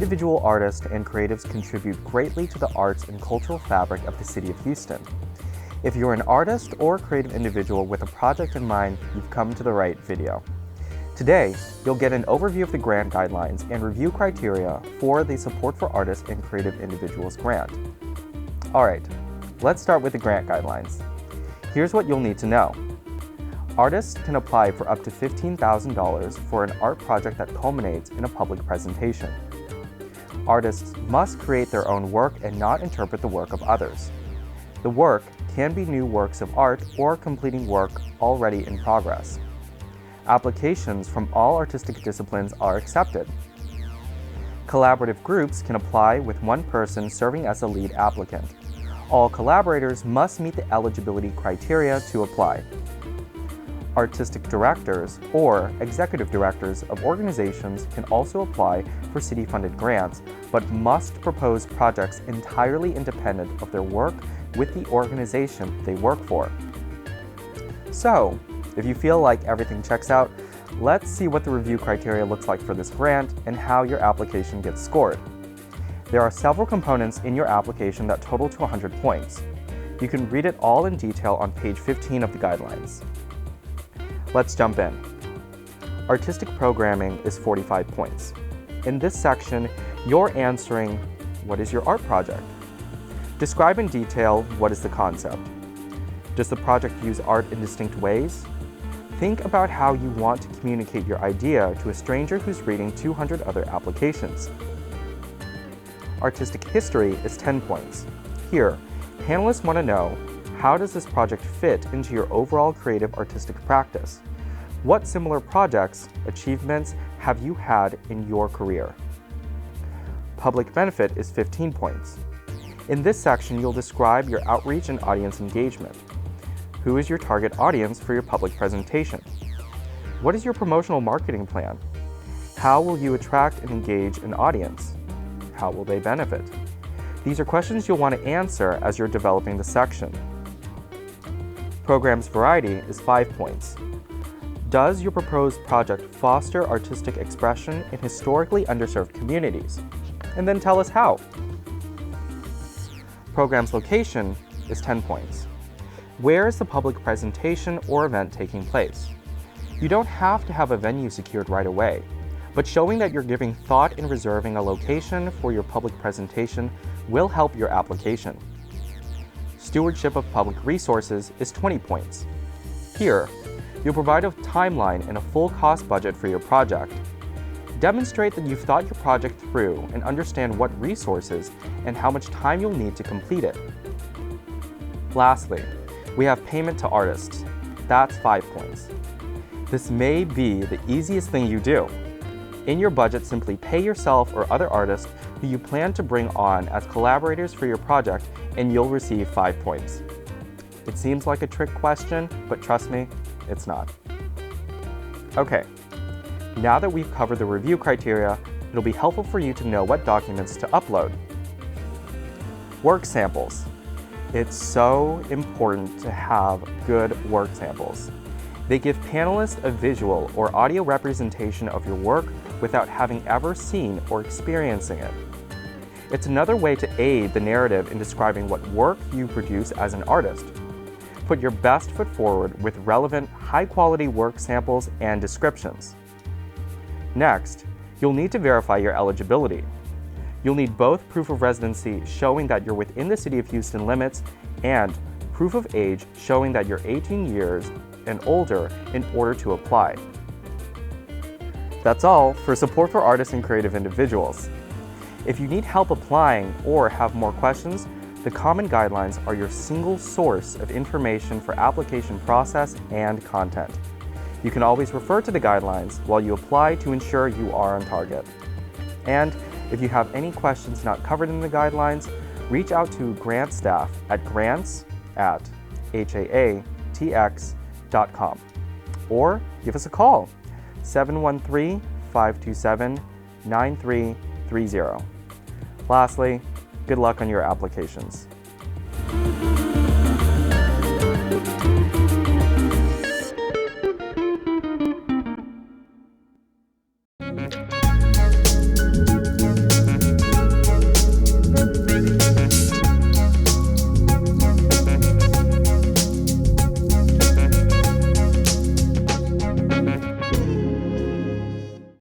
individual artists and creatives contribute greatly to the arts and cultural fabric of the city of Houston. If you're an artist or creative individual with a project in mind, you've come to the right video. Today, you'll get an overview of the grant guidelines and review criteria for the Support for Artists and Creative Individuals grant. Alright, let's start with the grant guidelines. Here's what you'll need to know. Artists can apply for up to $15,000 for an art project that culminates in a public presentation. Artists must create their own work and not interpret the work of others. The work can be new works of art or completing work already in progress. Applications from all artistic disciplines are accepted. Collaborative groups can apply with one person serving as a lead applicant. All collaborators must meet the eligibility criteria to apply. Artistic directors or executive directors of organizations can also apply for city-funded grants, but must propose projects entirely independent of their work with the organization they work for. So, if you feel like everything checks out, let's see what the review criteria looks like for this grant and how your application gets scored. There are several components in your application that total to 100 points. You can read it all in detail on page 15 of the guidelines. Let's jump in. Artistic programming is 45 points. In this section, you're answering, what is your art project? Describe in detail, what is the concept? Does the project use art in distinct ways? Think about how you want to communicate your idea to a stranger who's reading 200 other applications. Artistic history is 10 points. Here, panelists want to know, how does this project fit into your overall creative artistic practice? What similar projects, achievements have you had in your career? Public benefit is 15 points. In this section, you'll describe your outreach and audience engagement. Who is your target audience for your public presentation? What is your promotional marketing plan? How will you attract and engage an audience? How will they benefit? These are questions you'll want to answer as you're developing the section. Program's variety is 5 points. Does your proposed project foster artistic expression in historically underserved communities? And then tell us how. Program's location is 10 points. Where is the public presentation or event taking place? You don't have to have a venue secured right away, but showing that you're giving thought in reserving a location for your public presentation will help your application. Stewardship of public resources is 20 points. Here, you'll provide a timeline and a full cost budget for your project. Demonstrate that you've thought your project through and understand what resources and how much time you'll need to complete it. Lastly, we have payment to artists. That's 5 points. This may be the easiest thing you do. In your budget, simply pay yourself or other artists who you plan to bring on as collaborators for your project, and you'll receive 5 points. It seems like a trick question, but trust me, it's not. Okay, now that we've covered the review criteria, it'll be helpful for you to know what documents to upload. Work samples. It's so important to have good work samples. They give panelists a visual or audio representation of your work without having ever seen or experiencing it. It's another way to aid the narrative in describing what work you produce as an artist. Put your best foot forward with relevant, high-quality work samples and descriptions. Next, you'll need to verify your eligibility. You'll need both proof of residency showing that you're within the City of Houston limits and proof of age showing that you're 18 years and older in order to apply. That's all for Support for Artists and Creative Individuals. If you need help applying or have more questions, the common guidelines are your single source of information for application process and content. You can always refer to the guidelines while you apply to ensure you are on target. And if you have any questions not covered in the guidelines, reach out to grant staff at grants@haatx.com or give us a call, 713-527-9330. Lastly, good luck on your applications.